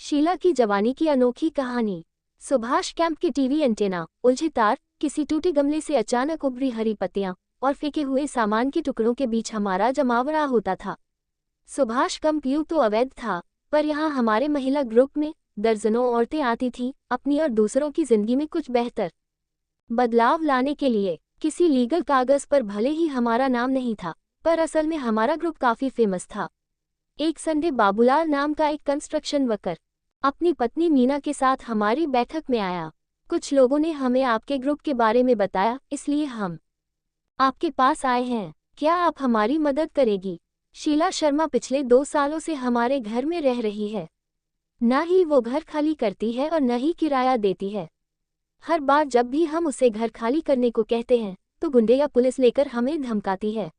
शीला की जवानी की अनोखी कहानी। सुभाष कैंप के टीवी एंटेना, उलझे तार, किसी टूटे गमले से अचानक उभरी हरी पत्तियां और फेंके हुए सामान के टुकड़ों के बीच हमारा जमावड़ा होता था। सुभाष कैंप यूं तो अवैध था, पर यहाँ हमारे महिला ग्रुप में दर्जनों औरतें आती थीं, अपनी और दूसरों की जिंदगी में कुछ बेहतर बदलाव लाने के लिए। किसी लीगल कागज पर भले ही हमारा नाम नहीं था, पर असल में हमारा ग्रुप काफी फेमस था। एक संडे बाबूलाल नाम का एक कंस्ट्रक्शन वर्कर अपनी पत्नी मीना के साथ हमारी बैठक में आया। कुछ लोगों ने हमें आपके ग्रुप के बारे में बताया, इसलिए हम आपके पास आए हैं। क्या आप हमारी मदद करेगी? शीला शर्मा पिछले 2 सालों से हमारे घर में रह रही है। न ही वो घर खाली करती है और न ही किराया देती है। हर बार जब भी हम उसे घर खाली करने को कहते हैं तो गुंडे या पुलिस लेकर हमें धमकाती है।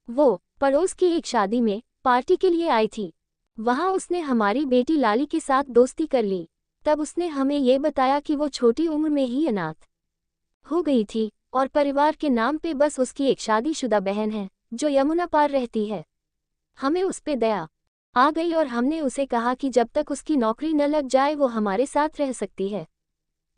वो पड़ोस की एक शादी में पार्टी के लिए आई थी। वहां उसने हमारी बेटी लाली के साथ दोस्ती कर ली। तब उसने हमें ये बताया कि वो छोटी उम्र में ही अनाथ हो गई थी और परिवार के नाम पे बस उसकी एक शादीशुदा बहन है जो यमुना पार रहती है। हमें उस पे दया आ गई और हमने उसे कहा कि जब तक उसकी नौकरी न लग जाए वो हमारे साथ रह सकती है।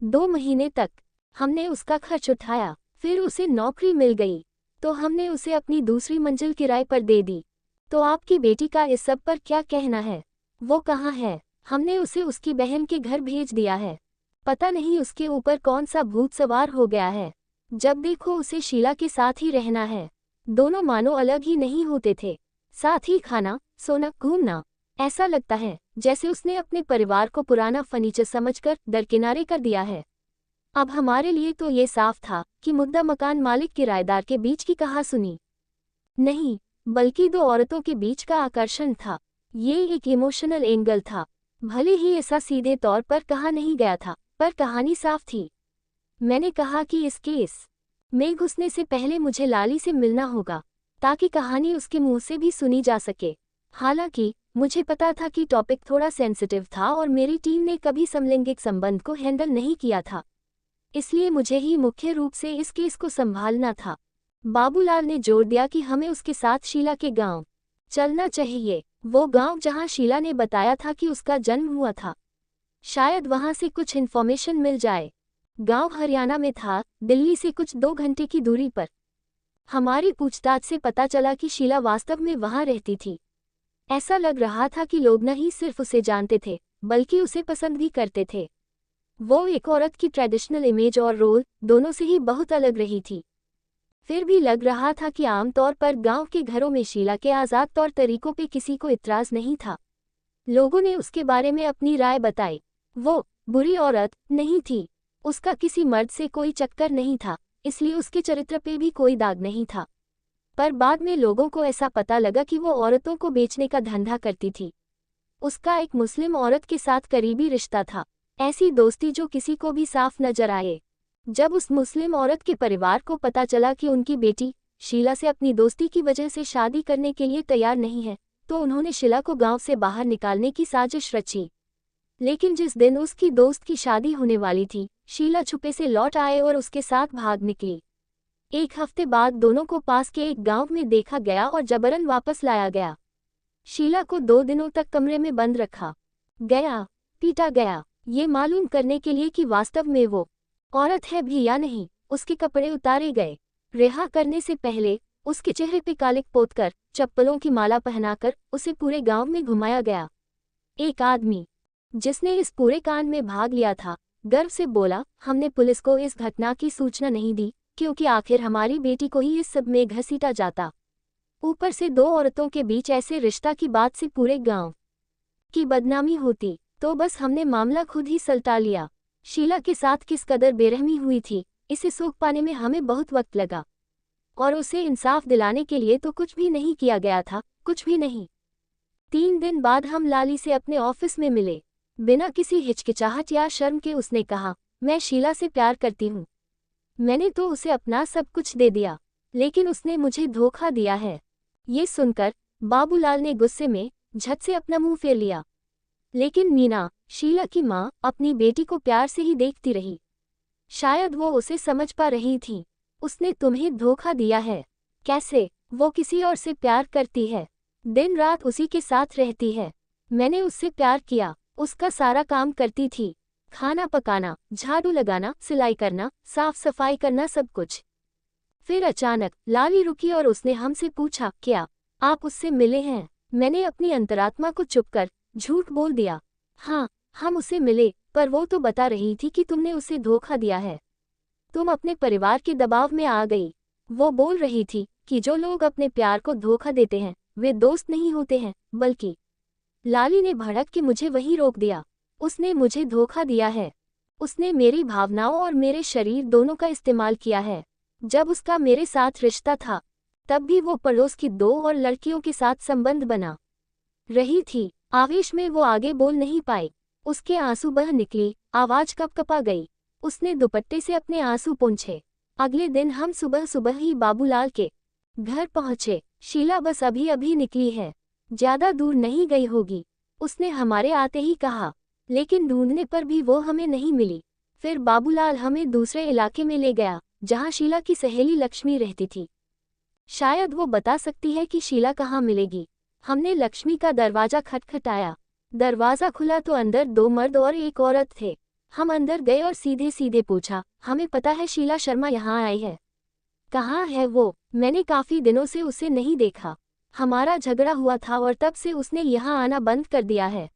2 महीने तक हमने उसका खर्च उठाया, फिर उसे नौकरी मिल गई तो हमने उसे अपनी दूसरी मंजिल किराए पर दे दी। तो आपकी बेटी का इस सब पर क्या कहना है? वो कहाँ है? हमने उसे उसकी बहन के घर भेज दिया है। पता नहीं उसके ऊपर कौन सा भूत सवार हो गया है। जब देखो उसे शीला के साथ ही रहना है। दोनों मानो अलग ही नहीं होते थे। साथ ही खाना, सोना, घूमना। ऐसा लगता है जैसे उसने अपने परिवार को पुराना फर्नीचर समझकर दरकिनारे कर दिया है। अब हमारे लिए तो ये साफ था कि मुद्दा मकान मालिक किराएदार के बीच की कहासुनी नहीं, बल्कि 2 औरतों के बीच का आकर्षण था। ये एक इमोशनल एंगल था। भले ही ऐसा सीधे तौर पर कहा नहीं गया था, पर कहानी साफ थी। मैंने कहा कि इस केस में घुसने से पहले मुझे लाली से मिलना होगा ताकि कहानी उसके मुंह से भी सुनी जा सके। हालांकि मुझे पता था कि टॉपिक थोड़ा सेंसिटिव था और मेरी टीम ने कभी समलैंगिक संबंध को हैंडल नहीं किया था, इसलिए मुझे ही मुख्य रूप से इस केस को संभालना था। बाबूलाल ने जोर दिया कि हमें उसके साथ शीला के गांव चलना चाहिए, वो गांव जहां शीला ने बताया था कि उसका जन्म हुआ था। शायद वहां से कुछ इन्फॉर्मेशन मिल जाए। गांव हरियाणा में था, दिल्ली से कुछ 2 घंटे की दूरी पर। हमारी पूछताछ से पता चला कि शीला वास्तव में वहां रहती थी। ऐसा लग रहा था कि लोग न ही सिर्फ उसे जानते थे, बल्कि उसे पसंद भी करते थे। वो एक औरत की ट्रेडिशनल इमेज और रोल दोनों से ही बहुत अलग रही थी। फिर भी लग रहा था कि आमतौर पर गांव के घरों में शीला के आज़ाद तौर तरीकों पे किसी को इतराज़ नहीं था। लोगों ने उसके बारे में अपनी राय बताई। वो बुरी औरत नहीं थी, उसका किसी मर्द से कोई चक्कर नहीं था, इसलिए उसके चरित्र पे भी कोई दाग नहीं था। पर बाद में लोगों को ऐसा पता लगा कि वो औरतों को बेचने का धंधा करती थी। उसका एक मुस्लिम औरत के साथ करीबी रिश्ता था, ऐसी दोस्ती जो किसी को भी साफ नजर आए। जब उस मुस्लिम औरत के परिवार को पता चला कि उनकी बेटी शीला से अपनी दोस्ती की वजह से शादी करने के लिए तैयार नहीं है, तो उन्होंने शीला को गांव से बाहर निकालने की साजिश रची। लेकिन जिस दिन उसकी दोस्त की शादी होने वाली थी, शीला छुपे से लौट आए और उसके साथ भाग निकली। 1 हफ्ते बाद दोनों को पास के एक गांव में देखा गया और जबरन वापस लाया गया। शीला को 2 दिनों तक कमरे में बंद रखा गया, पीटा गया, ये मालूम करने के लिए कि वास्तव में वो औरत है भी या नहीं। उसके कपड़े उतारे गए। रिहा करने से पहले उसके चेहरे पे कालिक पोतकर, चप्पलों की माला पहनाकर उसे पूरे गांव में घुमाया गया। एक आदमी जिसने इस पूरे कांड में भाग लिया था, गर्व से बोला, हमने पुलिस को इस घटना की सूचना नहीं दी, क्योंकि आखिर हमारी बेटी को ही इस सब में घसीटा जाता। ऊपर से 2 औरतों के बीच ऐसे रिश्ता की बात से पूरे गांव की बदनामी होती, तो बस हमने मामला खुद ही सलटा लिया। शीला के साथ किस कदर बेरहमी हुई थी, इसे सूख पाने में हमें बहुत वक्त लगा, और उसे इंसाफ दिलाने के लिए तो कुछ भी नहीं किया गया था, कुछ भी नहीं। 3 दिन बाद हम लाली से अपने ऑफिस में मिले। बिना किसी हिचकिचाहट या शर्म के उसने कहा, मैं शीला से प्यार करती हूँ। मैंने तो उसे अपना सब कुछ दे दिया, लेकिन उसने मुझे धोखा दिया है। ये सुनकर बाबूलाल ने गुस्से में झट से अपना मुंह फेर लिया। लेकिन मीना, शीला की माँ, अपनी बेटी को प्यार से ही देखती रही। शायद वो उसे समझ पा रही थी। उसने तुम्हें धोखा दिया है। कैसे? वो किसी और से प्यार करती है, दिन रात उसी के साथ रहती है। मैंने उससे प्यार किया, उसका सारा काम करती थी, खाना पकाना, झाड़ू लगाना, सिलाई करना, साफ सफाई करना, सब कुछ। फिर अचानक लाली रुकी और उसने हमसे पूछा, क्या आप उससे मिले हैं? मैंने अपनी अंतरात्मा को चुप कर झूठ बोल दिया। हाँ, हम उसे मिले, पर वो तो बता रही थी कि तुमने उसे धोखा दिया है। तुम अपने परिवार के दबाव में आ गई। वो बोल रही थी कि जो लोग अपने प्यार को धोखा देते हैं वे दोस्त नहीं होते हैं, बल्कि। लाली ने भड़क के मुझे वहीं रोक दिया। उसने मुझे धोखा दिया है। उसने मेरी भावनाओं और मेरे शरीर दोनों का इस्तेमाल किया है। जब उसका मेरे साथ रिश्ता था तब भी वो पड़ोस की 2 और लड़कियों के साथ संबंध बना रही थी। आवेश में वो आगे बोल नहीं पाई। उसके आंसू बह निकली, आवाज कपकपा गई। उसने दुपट्टे से अपने आंसू पोंछे। अगले दिन हम सुबह सुबह ही बाबूलाल के घर पहुंचे। शीला बस अभी अभी निकली है, ज्यादा दूर नहीं गई होगी, उसने हमारे आते ही कहा। लेकिन ढूंढने पर भी वो हमें नहीं मिली। फिर बाबूलाल हमें दूसरे इलाके में ले गया जहां शीला की सहेली लक्ष्मी रहती थी। शायद वो बता सकती है कि शीला कहाँ मिलेगी। हमने लक्ष्मी का दरवाजा खटखटाया। दरवाजा खुला तो अंदर 2 मर्द और एक औरत थे। हम अंदर गए और सीधे सीधे पूछा, हमें पता है शीला शर्मा यहाँ आई है। कहाँ है वो? मैंने काफी दिनों से उसे नहीं देखा। हमारा झगड़ा हुआ था और तब से उसने यहाँ आना बंद कर दिया है।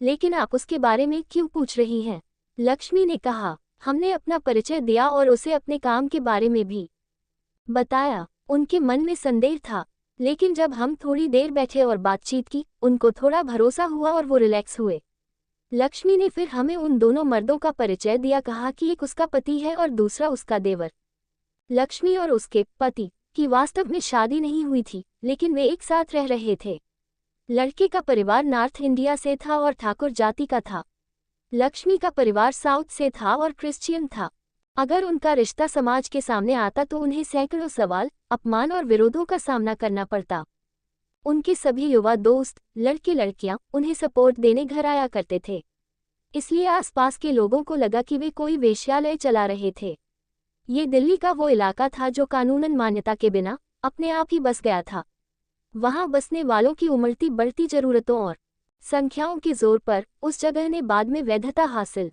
लेकिन आप उसके बारे में क्यों पूछ रही हैं? लक्ष्मी ने कहा। हमने अपना परिचय दिया और उसे अपने काम के बारे में भी बताया। उनके मन में संदेह था, लेकिन जब हम थोड़ी देर बैठे और बातचीत की, उनको थोड़ा भरोसा हुआ और वो रिलैक्स हुए। लक्ष्मी ने फिर हमें उन दोनों मर्दों का परिचय दिया, कहा कि एक उसका पति है और दूसरा उसका देवर। लक्ष्मी और उसके पति की वास्तव में शादी नहीं हुई थी, लेकिन वे एक साथ रह रहे थे। लड़के का परिवार नॉर्थ इंडिया से था और ठाकुर जाति का था। लक्ष्मी का परिवार साउथ से था और क्रिश्चियन था। अगर उनका रिश्ता समाज के सामने आता तो उन्हें सैकड़ों सवाल, अपमान और विरोधों का सामना करना पड़ता। उनके सभी युवा दोस्त, लड़के लड़कियां उन्हें सपोर्ट देने घर आया करते थे। इसलिए आसपास के लोगों को लगा कि वे कोई वेश्यालय चला रहे थे। ये दिल्ली का वो इलाका था जो कानूनन मान्यता के बिना अपने आप ही बस गया था। वहां बसने वालों की उमड़ती बढ़ती जरूरतों और संख्याओं के जोर पर उस जगह ने बाद में वैधता हासिल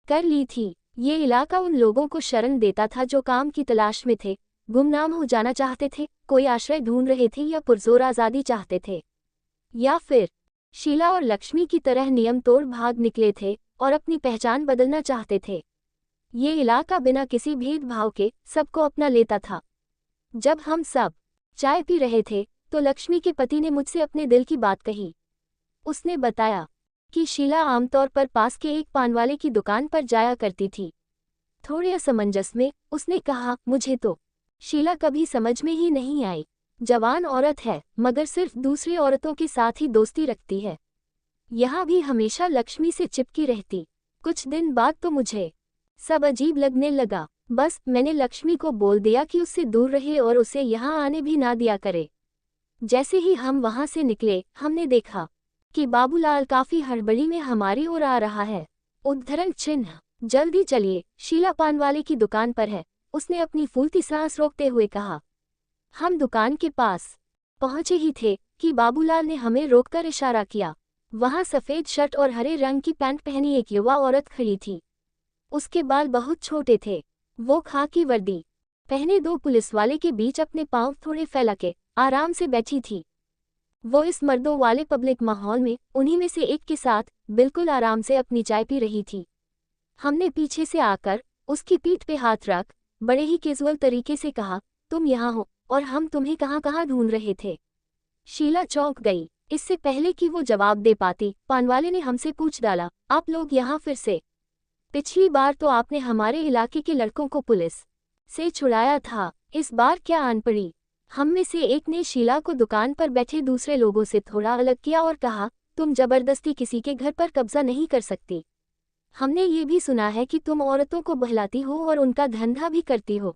कर ली थी। ये इलाका उन लोगों को शरण देता था जो काम की तलाश में थे, गुमनाम हो जाना चाहते थे, कोई आश्रय ढूंढ रहे थे या पुरजोर आज़ादी चाहते थे, या फिर शीला और लक्ष्मी की तरह नियम तोड़ भाग निकले थे और अपनी पहचान बदलना चाहते थे। ये इलाका बिना किसी भेदभाव के सबको अपना लेता था। जब हम सब चाय पी रहे थे तो लक्ष्मी के पति ने मुझसे अपने दिल की बात कही। उसने बताया कि शीला आमतौर पर पास के एक पान वाले की दुकान पर जाया करती थी। थोड़े असमंजस में उसने कहा, मुझे तो शीला कभी समझ में ही नहीं आई। जवान औरत है मगर सिर्फ दूसरी औरतों के साथ ही दोस्ती रखती है। यहाँ भी हमेशा लक्ष्मी से चिपकी रहती। कुछ दिन बाद तो मुझे सब अजीब लगने लगा। बस मैंने लक्ष्मी को बोल दिया कि उससे दूर रहे और उसे यहाँ आने भी ना दिया करे। जैसे ही हम वहाँ से निकले हमने देखा कि बाबूलाल काफी हड़बड़ी में हमारी ओर आ रहा है। उद्धरण चिन्ह, जल्दी चलिए, शीला पान वाले की दुकान पर है, उसने अपनी फूलती सांस रोकते हुए कहा। हम दुकान के पास पहुंचे ही थे कि बाबूलाल ने हमें रोककर इशारा किया। वहां सफेद शर्ट और हरे रंग की पैंट पहनी एक युवा औरत खड़ी थी। उसके बाल बहुत छोटे थे। वो खाकी वर्दी पहने 2 पुलिस वाले के बीच अपने पांव थोड़े फैला के आराम से बैठी थी। वो इस मर्दों वाले पब्लिक माहौल में उन्हीं में से एक के साथ बिल्कुल आराम से अपनी चाय पी रही थी। हमने पीछे से आकर उसकी पीठ पे हाथ रख बड़े ही कैजुअल तरीके से कहा, तुम यहाँ हो और हम तुम्हें कहाँ कहाँ ढूंढ रहे थे। शीला चौंक गई। इससे पहले कि वो जवाब दे पाती, पानवाले ने हमसे पूछ डाला, आप लोग यहाँ फिर से? पिछली बार तो आपने हमारे इलाके के लड़कों को पुलिस से छुड़ाया था, इस बार क्या आन पड़ी? हम में से एक ने शीला को दुकान पर बैठे दूसरे लोगों से थोड़ा अलग किया और कहा, तुम जबरदस्ती किसी के घर पर कब्जा नहीं कर सकती। हमने ये भी सुना है कि तुम औरतों को बहलाती हो और उनका धंधा भी करती हो।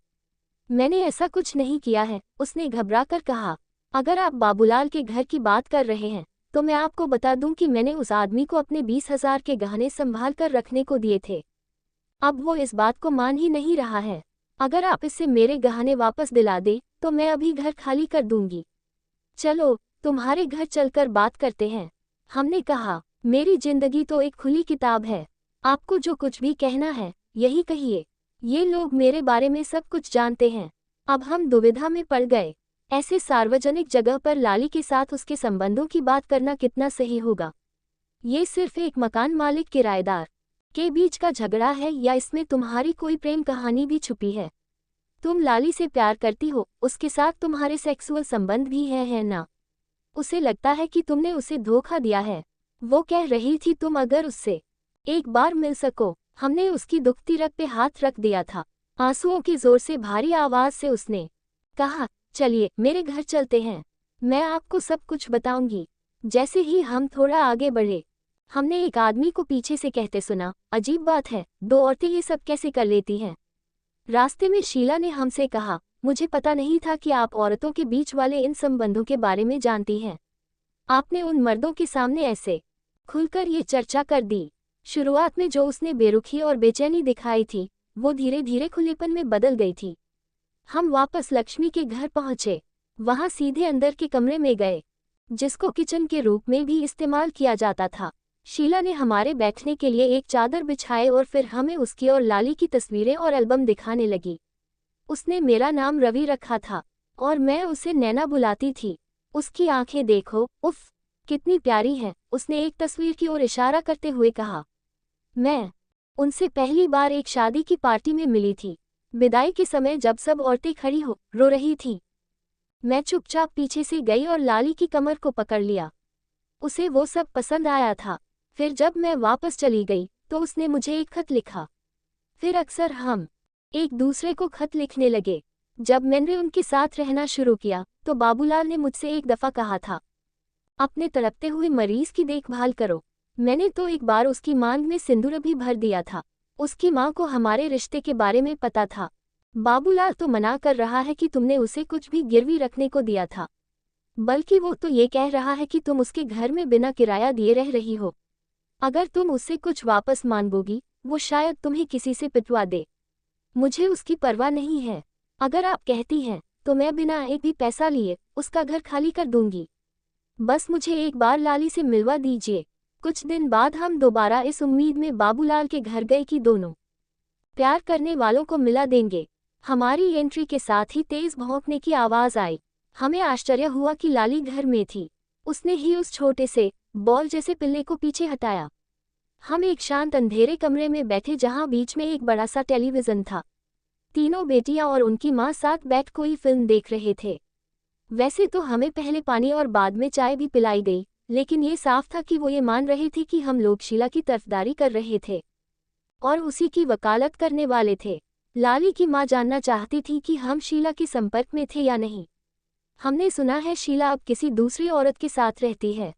मैंने ऐसा कुछ नहीं किया है, उसने घबराकर कहा। अगर आप बाबूलाल के घर की बात कर रहे हैं तो मैं आपको बता दूं कि मैंने उस आदमी को अपने 20,000 के गहने संभाल कर रखने को दिए थे। अब वो इस बात को मान ही नहीं रहा है। अगर आप इससे मेरे गहने वापस दिला दे तो मैं अभी घर खाली कर दूंगी। चलो तुम्हारे घर चलकर बात करते हैं, हमने कहा। मेरी जिंदगी तो एक खुली किताब है। आपको जो कुछ भी कहना है यही कहिए। ये लोग मेरे बारे में सब कुछ जानते हैं। अब हम दुविधा में पड़ गए। ऐसे सार्वजनिक जगह पर लाली के साथ उसके संबंधों की बात करना कितना सही होगा? ये सिर्फ एक मकान मालिक किराएदार के बीच का झगड़ा है या इसमें तुम्हारी कोई प्रेम कहानी भी छुपी है? तुम लाली से प्यार करती हो, उसके साथ तुम्हारे सेक्सुअल संबंध भी है ना? उसे लगता है कि तुमने उसे धोखा दिया है। वो कह रही थी तुम अगर उससे एक बार मिल सको। हमने उसकी दुखती रग पे हाथ रख दिया था। आंसुओं की जोर से भारी आवाज से उसने कहा, चलिए मेरे घर चलते हैं, मैं आपको सब कुछ बताऊंगी। जैसे ही हम थोड़ा आगे बढ़े, हमने एक आदमी को पीछे से कहते सुना, अजीब बात है, दो औरतें ये सब कैसे कर लेती हैं? रास्ते में शीला ने हमसे कहा, मुझे पता नहीं था कि आप औरतों के बीच वाले इन संबंधों के बारे में जानती हैं। आपने उन मर्दों के सामने ऐसे खुलकर ये चर्चा कर दी। शुरुआत में जो उसने बेरुखी और बेचैनी दिखाई थी, वो धीरे धीरे खुलेपन में बदल गई थी। हम वापस लक्ष्मी के घर पहुंचे। वहां सीधे अंदर के कमरे में गए, जिसको किचन के रूप में भी इस्तेमाल किया जाता था। शीला ने हमारे बैठने के लिए एक चादर बिछाए और फिर हमें उसकी और लाली की तस्वीरें और एल्बम दिखाने लगी। उसने मेरा नाम रवि रखा था और मैं उसे नैना बुलाती थी। उसकी आंखें देखो, उफ, कितनी प्यारी हैं, उसने एक तस्वीर की ओर इशारा करते हुए कहा। मैं उनसे पहली बार एक शादी की पार्टी में मिली थी। विदाई के समय जब सब औरतें खड़ी हो रो रही थीं, मैं चुपचाप पीछे से गई और लाली की कमर को पकड़ लिया। उसे वो सब पसंद आया था। फिर जब मैं वापस चली गई तो उसने मुझे एक खत लिखा। फिर अक्सर हम एक दूसरे को खत लिखने लगे। जब मैंने उनके साथ रहना शुरू किया तो बाबूलाल ने मुझसे एक दफ़ा कहा था, अपने तड़पते हुए मरीज की देखभाल करो। मैंने तो एक बार उसकी मांग में सिंदूर भी भर दिया था। उसकी माँ को हमारे रिश्ते के बारे में पता था। बाबूलाल तो मना कर रहा है कि तुमने उसे कुछ भी गिरवी रखने को दिया था, बल्कि वो तो ये कह रहा है कि तुम उसके घर में बिना किराया दिए रह रही हो। अगर तुम उससे कुछ वापस मांगोगी, वो शायद तुम्हें किसी से पिटवा दे। मुझे उसकी परवाह नहीं है। अगर आप कहती हैं तो मैं बिना एक भी पैसा लिए उसका घर खाली कर दूंगी। बस मुझे एक बार लाली से मिलवा दीजिए। कुछ दिन बाद हम दोबारा इस उम्मीद में बाबूलाल के घर गए कि दोनों प्यार करने वालों को मिला देंगे। हमारी एंट्री के साथ ही तेज भौंकने की आवाज आई। हमें आश्चर्य हुआ कि लाली घर में थी। उसने ही उस छोटे से बॉल जैसे पिल्ले को पीछे हटाया। हम एक शांत अंधेरे कमरे में बैठे जहां बीच में एक बड़ा सा टेलीविजन था। तीनों बेटियां और उनकी मां साथ बैठ कोई फिल्म देख रहे थे। वैसे तो हमें पहले पानी और बाद में चाय भी पिलाई गई, लेकिन ये साफ था कि वो ये मान रहे थे कि हम लोग शीला की तरफदारी कर रहे थे और उसी की वकालत करने वाले थे। लाली की मां जानना चाहती थी कि हम शीला के संपर्क में थे या नहीं। हमने सुना है शीला अब किसी दूसरी औरत के साथ रहती है।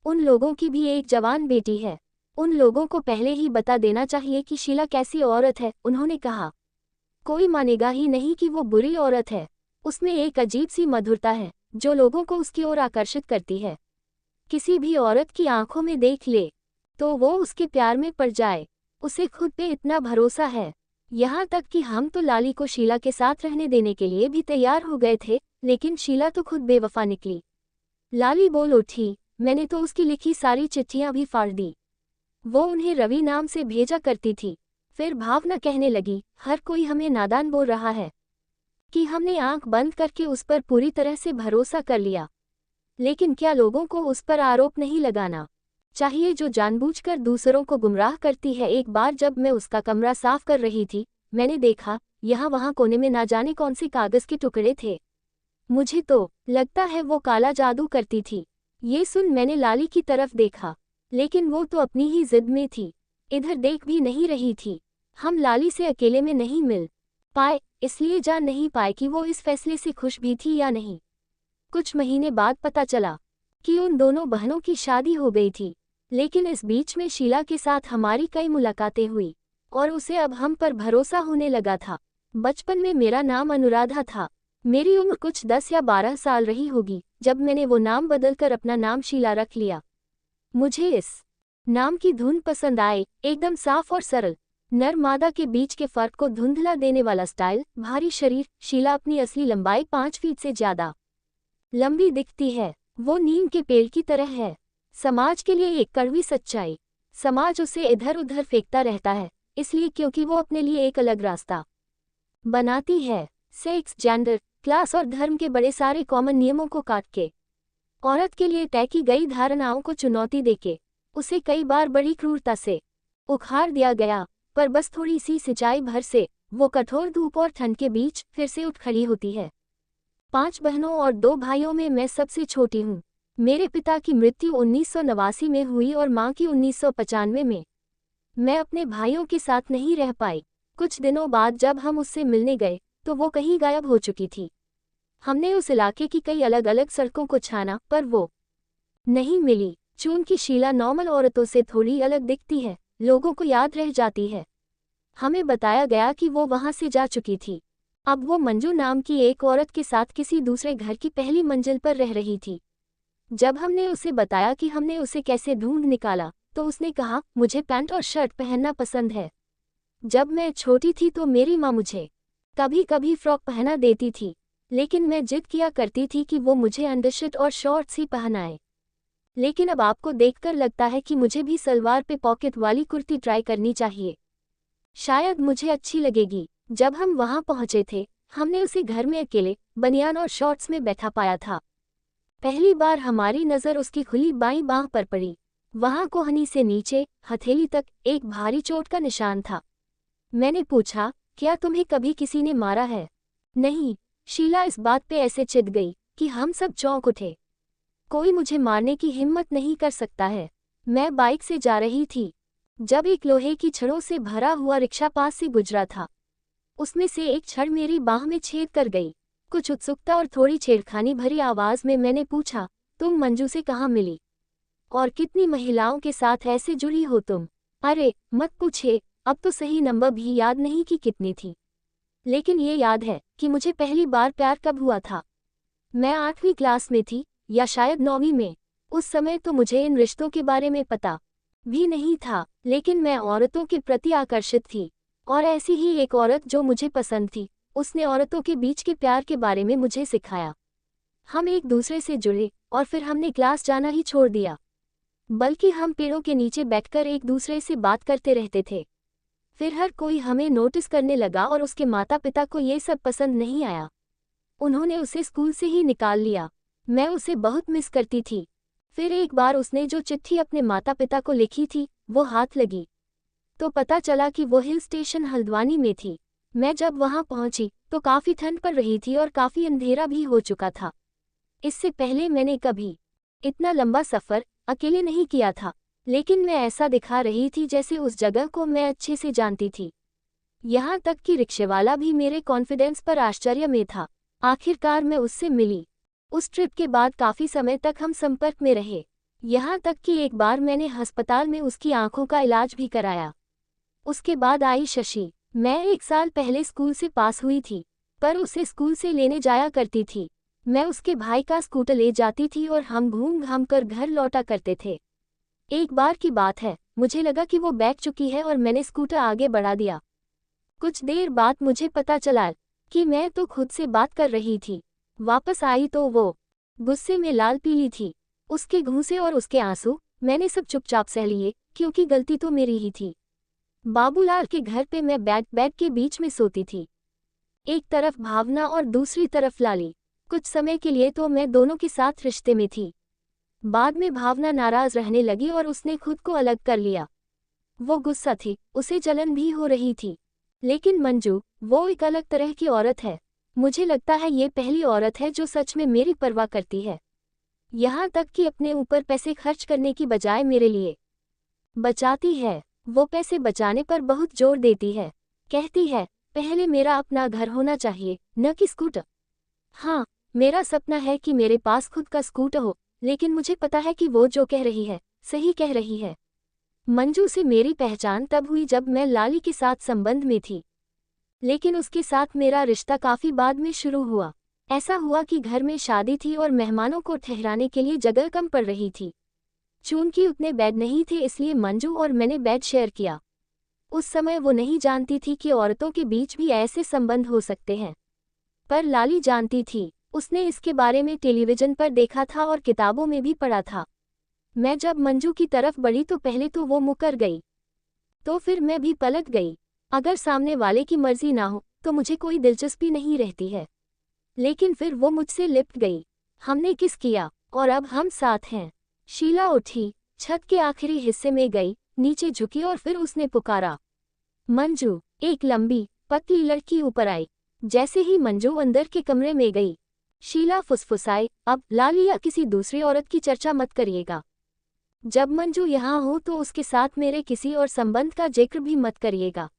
उन लोगों की भी एक जवान बेटी है। उन लोगों को पहले ही बता देना चाहिए कि शीला कैसी औरत है, उन्होंने कहा। कोई मानेगा ही नहीं कि वो बुरी औरत है। उसमें एक अजीब सी मधुरता है जो लोगों को उसकी ओर आकर्षित करती है। किसी भी औरत की आंखों में देख ले तो वो उसके प्यार में पड़ जाए। उसे खुद पे इतना भरोसा है, यहाँ तक कि हम तो लाली को शीला के साथ रहने देने के लिए भी तैयार हो गए थे, लेकिन शीला तो खुद बेवफा निकली। लाली बोल उठी, मैंने तो उसकी लिखी सारी चिट्ठियां भी फाड़ दी। वो उन्हें रवि नाम से भेजा करती थी। फिर भावना कहने लगी, हर कोई हमें नादान बोल रहा है कि हमने आंख बंद करके उस पर पूरी तरह से भरोसा कर लिया। लेकिन क्या लोगों को उस पर आरोप नहीं लगाना चाहिए जो जानबूझकर दूसरों को गुमराह करती है? एक बार जब मैं उसका कमरा साफ कर रही थी, मैंने देखा यहाँ वहाँ कोने में ना जाने कौन से कागज के टुकड़े थे। मुझे तो लगता है वो काला जादू करती थी। ये सुन मैंने लाली की तरफ देखा, लेकिन वो तो अपनी ही जिद में थी, इधर देख भी नहीं रही थी। हम लाली से अकेले में नहीं मिल पाए, इसलिए जान नहीं पाए कि वो इस फैसले से खुश भी थी या नहीं। कुछ महीने बाद पता चला कि उन दोनों बहनों की शादी हो गई थी, लेकिन इस बीच में शीला के साथ हमारी कई मुलाकातें हुई और उसे अब हम पर भरोसा होने लगा था। बचपन में मेरा नाम अनुराधा था। मेरी उम्र कुछ 10 या 12 साल रही होगी जब मैंने वो नाम बदलकर अपना नाम शीला रख लिया। मुझे इस नाम की धुन पसंद आए, एकदम साफ और सरल, नर मादा के बीच के फर्क को धुंधला देने वाला स्टाइल, भारी शरीर। शीला अपनी असली लंबाई 5 फीट से ज्यादा लंबी दिखती है। वो नीम के पेड़ की तरह है, समाज के लिए एक कड़वी सच्चाई। समाज उसे इधर उधर फेंकता रहता है, इसलिए क्योंकि वो अपने लिए एक अलग रास्ता बनाती है। सेक्स, जेंडर, क्लास और धर्म के बड़े सारे कॉमन नियमों को काट के, औरत के लिए तय की गई धारणाओं को चुनौती देके उसे कई बार बड़ी क्रूरता से उखाड़ दिया गया, पर बस थोड़ी सी सिंचाई भर से वो कठोर धूप और ठंड के बीच फिर से उठ खड़ी होती है। 5 बहनों और 2 भाइयों में मैं सबसे छोटी हूँ। मेरे पिता की मृत्यु 1989 में हुई और माँ की 1995 में। मैं अपने भाइयों के साथ नहीं रह पाई। कुछ दिनों बाद जब हम उससे मिलने गए तो वो कहीं गायब हो चुकी थी। हमने उस इलाके की कई अलग अलग सड़कों को छाना, पर वो नहीं मिली। चूंकि शीला नॉर्मल औरतों से थोड़ी अलग दिखती है, लोगों को याद रह जाती है। हमें बताया गया कि वो वहां से जा चुकी थी। अब वो मंजू नाम की एक औरत के साथ किसी दूसरे घर की पहली मंजिल पर रह रही थी। जब हमने उसे बताया कि हमने उसे कैसे ढूंढ निकाला, तो उसने कहा, मुझे पैंट और शर्ट पहनना पसंद है। जब मैं छोटी थी तो मेरी माँ मुझे कभी कभी फ्रॉक पहना देती थी, लेकिन मैं जिद किया करती थी कि वो मुझे अंडरशर्ट और शॉर्ट्स ही पहनाए। लेकिन अब आपको देखकर लगता है कि मुझे भी सलवार पे पॉकेट वाली कुर्ती ट्राई करनी चाहिए। शायद मुझे अच्छी लगेगी। जब हम वहां पहुंचे थे, हमने उसे घर में अकेले बनियान और शॉर्ट्स में बैठा पाया था। पहली बार हमारी नज़र उसकी खुली बाईं बांह पर पड़ी। वहां कोहनी से नीचे हथेली तक एक भारी चोट का निशान था। मैंने पूछा, क्या तुम्हें कभी किसी ने मारा है? नहीं। शीला इस बात पे ऐसे चिढ़ गई कि हम सब चौंक उठे। कोई मुझे मारने की हिम्मत नहीं कर सकता है। मैं बाइक से जा रही थी जब एक लोहे की छड़ों से भरा हुआ रिक्शा पास से गुजरा था। उसमें से एक छड़ मेरी बाह में छेद कर गई। कुछ उत्सुकता और थोड़ी छेड़खानी भरी आवाज में मैंने पूछा, तुम मंजू से कहाँ मिली? और कितनी महिलाओं के साथ ऐसे जुड़ी हो तुम? अरे मत पूछे, अब तो सही नंबर भी याद नहीं कि कितनी थी, लेकिन ये याद है कि मुझे पहली बार प्यार कब हुआ था। मैं 8वीं क्लास में थी, या शायद 9वीं में। उस समय तो मुझे इन रिश्तों के बारे में पता भी नहीं था, लेकिन मैं औरतों के प्रति आकर्षित थी। और ऐसी ही एक औरत जो मुझे पसंद थी, उसने औरतों के बीच के प्यार के बारे में मुझे सिखाया। हम एक दूसरे से जुड़े और फिर हमने क्लास जाना ही छोड़ दिया, बल्कि हम पेड़ों के नीचे बैठकर एक दूसरे से बात करते रहते थे। फिर हर कोई हमें नोटिस करने लगा और उसके माता पिता को ये सब पसंद नहीं आया। उन्होंने उसे स्कूल से ही निकाल लिया। मैं उसे बहुत मिस करती थी। फिर एक बार उसने जो चिट्ठी अपने माता पिता को लिखी थी, वो हाथ लगी तो पता चला कि वो हिल स्टेशन हल्द्वानी में थी। मैं जब वहां पहुंची तो काफ़ी ठंड पड़ रही थी और काफ़ी अंधेरा भी हो चुका था। इससे पहले मैंने कभी इतना लंबा सफ़र अकेले नहीं किया था, लेकिन मैं ऐसा दिखा रही थी जैसे उस जगह को मैं अच्छे से जानती थी। यहाँ तक कि रिक्शेवाला भी मेरे कॉन्फिडेंस पर आश्चर्य में था। आखिरकार मैं उससे मिली। उस ट्रिप के बाद काफ़ी समय तक हम संपर्क में रहे, यहाँ तक कि एक बार मैंने अस्पताल में उसकी आंखों का इलाज भी कराया। उसके बाद आई शशि। मैं 1 साल पहले स्कूल से पास हुई थी, पर उसे स्कूल से लेने जाया करती थी। मैं उसके भाई का स्कूटर ले जाती थी और हम घूम घाम कर घर लौटा करते थे। एक बार की बात है, मुझे लगा कि वो बैठ चुकी है और मैंने स्कूटर आगे बढ़ा दिया। कुछ देर बाद मुझे पता चला कि मैं तो खुद से बात कर रही थी। वापस आई तो वो गुस्से में लाल पीली थी। उसके घूंसे और उसके आंसू मैंने सब चुपचाप सह लिए, क्योंकि गलती तो मेरी ही थी। बाबूलाल के घर पे मैं बेड के बीच में सोती थी। एक तरफ भावना और दूसरी तरफ लाली। कुछ समय के लिए तो मैं दोनों के साथ रिश्ते में थी। बाद में भावना नाराज रहने लगी और उसने खुद को अलग कर लिया। वो गुस्सा थी, उसे जलन भी हो रही थी। लेकिन मंजू, वो एक अलग तरह की औरत है। मुझे लगता है ये पहली औरत है जो सच में मेरी परवाह करती है, यहाँ तक कि अपने ऊपर पैसे खर्च करने की बजाय मेरे लिए बचाती है। वो पैसे बचाने पर बहुत जोर देती है। कहती है, पहले मेरा अपना घर होना चाहिए, न कि स्कूटर। हाँ, मेरा सपना है कि मेरे पास खुद का स्कूटर हो, लेकिन मुझे पता है कि वो जो कह रही है, सही कह रही है। मंजू से मेरी पहचान तब हुई जब मैं लाली के साथ संबंध में थी, लेकिन उसके साथ मेरा रिश्ता काफ़ी बाद में शुरू हुआ। ऐसा हुआ कि घर में शादी थी और मेहमानों को ठहराने के लिए जगह कम पड़ रही थी। चूंकि उतने बेड नहीं थे, इसलिए मंजू और मैंने बेड शेयर किया। उस समय वो नहीं जानती थी कि औरतों के बीच भी ऐसे संबंध हो सकते हैं, पर लाली जानती थी। उसने इसके बारे में टेलीविज़न पर देखा था और किताबों में भी पढ़ा था। मैं जब मंजू की तरफ बढ़ी तो पहले तो वो मुकर गई, तो फिर मैं भी पलट गई। अगर सामने वाले की मर्जी ना हो तो मुझे कोई दिलचस्पी नहीं रहती है। लेकिन फिर वो मुझसे लिपट गई। हमने किस किया और अब हम साथ हैं। शीला उठी, छत के आखिरी हिस्से में गई, नीचे झुकी और फिर उसने पुकारा, मंजू। एक लंबी पतली लड़की ऊपर आई। जैसे ही मंजू अंदर के कमरे में गई, शीला फुसफुसाई, अब लाली या किसी दूसरी औरत की चर्चा मत करिएगा। जब मंजू यहाँ हो तो उसके साथ मेरे किसी और संबंध का जिक्र भी मत करिएगा।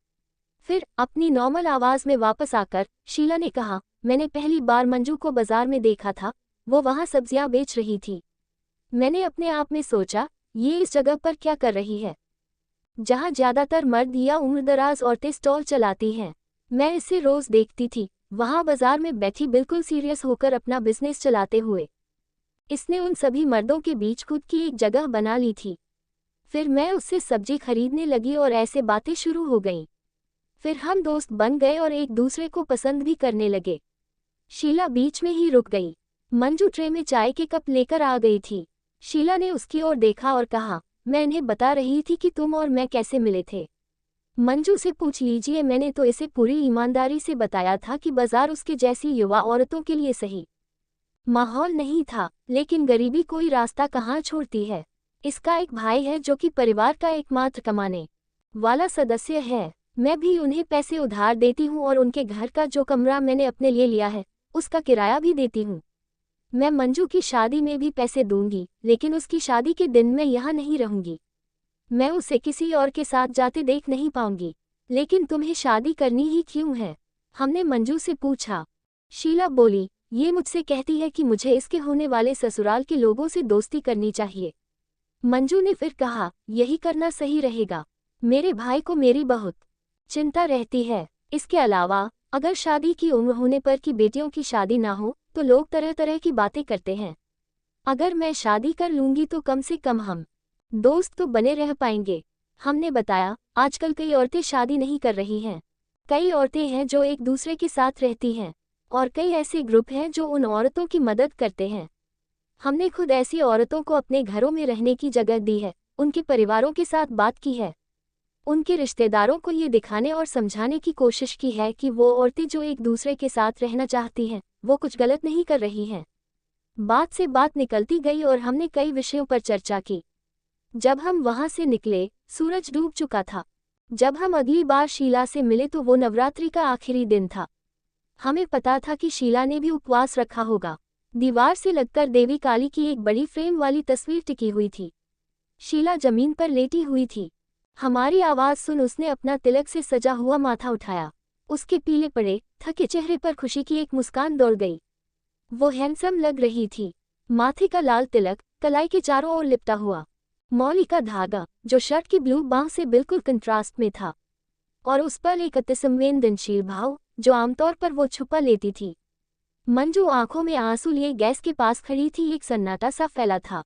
फिर अपनी नॉर्मल आवाज में वापस आकर शीला ने कहा, मैंने पहली बार मंजू को बाजार में देखा था, वो वहाँ सब्जियां बेच रही थी। मैंने अपने आप में सोचा, ये इस जगह पर क्या कर रही है जहाँ ज्यादातर मर्द या उम्रदराज औरतें स्टॉल चलाती हैं। मैं इसे रोज देखती थी, वहाँ बाजार में बैठी बिल्कुल सीरियस होकर अपना बिजनेस चलाते हुए। इसने उन सभी मर्दों के बीच खुद की एक जगह बना ली थी। फिर मैं उससे सब्जी खरीदने लगी और ऐसे बातें शुरू हो गईं। फिर हम दोस्त बन गए और एक दूसरे को पसंद भी करने लगे। शीला बीच में ही रुक गई। मंजू ट्रे में चाय के कप लेकर आ गई थी। शीला ने उसकी ओर देखा और कहा, मैं इन्हें बता रही थी कि तुम और मैं कैसे मिले थे। मंजू से पूछ लीजिए, मैंने तो इसे पूरी ईमानदारी से बताया था कि बाजार उसके जैसी युवा औरतों के लिए सही माहौल नहीं था, लेकिन गरीबी कोई रास्ता कहाँ छोड़ती है। इसका एक भाई है जो कि परिवार का एकमात्र कमाने वाला सदस्य है। मैं भी उन्हें पैसे उधार देती हूँ और उनके घर का जो कमरा मैंने अपने लिए लिया है उसका किराया भी देती हूँ। मैं मंजू की शादी में भी पैसे दूंगी, लेकिन उसकी शादी के दिन मैं यहाँ नहीं रहूंगी। मैं उसे किसी और के साथ जाते देख नहीं पाऊंगी। लेकिन तुम्हें शादी करनी ही क्यों है, हमने मंजू से पूछा। शीला बोली, ये मुझसे कहती है कि मुझे इसके होने वाले ससुराल के लोगों से दोस्ती करनी चाहिए। मंजू ने फिर कहा, यही करना सही रहेगा। मेरे भाई को मेरी बहुत चिंता रहती है। इसके अलावा अगर शादी की उम्र होने पर कि बेटियों की शादी ना हो तो लोग तरह तरह की बातें करते हैं। अगर मैं शादी कर लूंगी तो कम से कम हम दोस्त तो बने रह पाएंगे। हमने बताया, आजकल कई औरतें शादी नहीं कर रही हैं। कई औरतें हैं जो एक दूसरे के साथ रहती हैं और कई ऐसे ग्रुप हैं जो उन औरतों की मदद करते हैं। हमने खुद ऐसी औरतों को अपने घरों में रहने की जगह दी है, उनके परिवारों के साथ बात की है, उनके रिश्तेदारों को ये दिखाने और समझाने की कोशिश की है कि वो औरतें जो एक दूसरे के साथ रहना चाहती हैं वो कुछ गलत नहीं कर रही हैं। बात से बात निकलती गई और हमने कई विषयों पर चर्चा की। जब हम वहां से निकले, सूरज डूब चुका था। जब हम अगली बार शीला से मिले तो वो नवरात्रि का आखिरी दिन था। हमें पता था कि शीला ने भी उपवास रखा होगा। दीवार से लगकर देवी काली की एक बड़ी फ्रेम वाली तस्वीर टिकी हुई थी। शीला जमीन पर लेटी हुई थी। हमारी आवाज़ सुन उसने अपना तिलक से सजा हुआ माथा उठाया। उसके पीले पड़े थके चेहरे पर खुशी की एक मुस्कान दौड़ गई। वो हैंडसम लग रही थी। माथे का लाल तिलक कलाई के चारों ओर लिपटा हुआ, मौली का धागा जो शर्ट की ब्लू बांह से बिल्कुल कंट्रास्ट में था, और उस पर एक अति संवेदनशील भाव जो आमतौर पर वो छुपा लेती थी। मंजू आंखों में आंसू लिए गैस के पास खड़ी थी। एक सन्नाटा सा फैला था।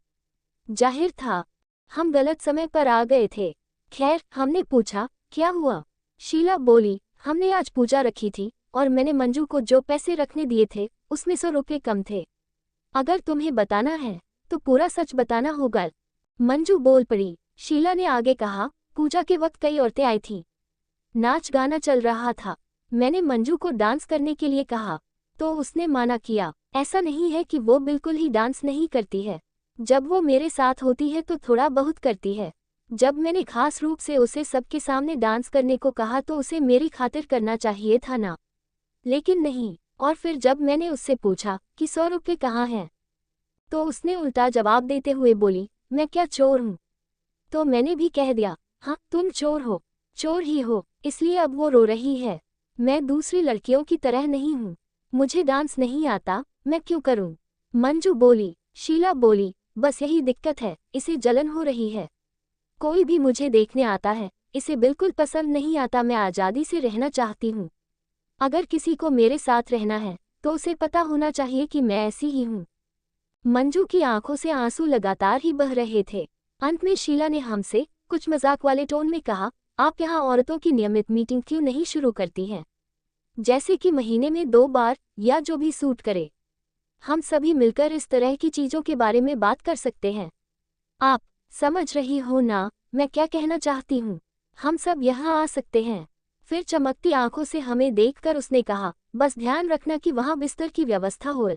जाहिर था हम गलत समय पर आ गए थे। खैर, हमने पूछा, क्या हुआ? शीला बोली, हमने आज पूजा रखी थी और मैंने मंजू को जो पैसे रखने दिए थे उसमें 100 रुपये कम थे। अगर तुम्हें बताना है तो पूरा सच बताना होगा। मंजू बोल पड़ी। शीला ने आगे कहा, पूजा के वक्त कई औरतें आई थीं। नाच गाना चल रहा था। मैंने मंजू को डांस करने के लिए कहा तो उसने माना किया। ऐसा नहीं है कि वो बिल्कुल ही डांस नहीं करती है। जब वो मेरे साथ होती है तो थोड़ा बहुत करती है। जब मैंने खास रूप से उसे सबके सामने डांस करने को कहा तो उसे मेरी खातिर करना चाहिए था ना, लेकिन नहीं। और फिर जब मैंने उससे पूछा कि 100 रुपये कहाँ हैं, तो उसने उल्टा जवाब देते हुए बोली, मैं क्या चोर हूँ? तो मैंने भी कह दिया, हाँ तुम चोर हो, चोर ही हो। इसलिए अब वो रो रही है। मैं दूसरी लड़कियों की तरह नहीं हूँ। मुझे डांस नहीं आता, मैं क्यों करूँ? मंजू बोली। शीला बोली, बस यही दिक्कत है, इसे जलन हो रही है। कोई भी मुझे देखने आता है, इसे बिल्कुल पसंद नहीं आता। मैं आज़ादी से रहना चाहती हूँ। अगर किसी को मेरे साथ रहना है तो उसे पता होना चाहिए कि मैं ऐसी ही हूँ। मंजू की आंखों से आंसू लगातार ही बह रहे थे। अंत में शीला ने हमसे कुछ मजाक वाले टोन में कहा, आप यहाँ औरतों की नियमित मीटिंग क्यों नहीं शुरू करती हैं? जैसे कि महीने में 2 बार या जो भी सूट करे। हम सभी मिलकर इस तरह की चीज़ों के बारे में बात कर सकते हैं। आप समझ रही हो ना मैं क्या कहना चाहती हूँ? हम सब यहाँ आ सकते हैं। फिर चमकती आंखों से हमें देखकर उसने कहा, बस ध्यान रखना कि वहाँ बिस्तर की व्यवस्था हो।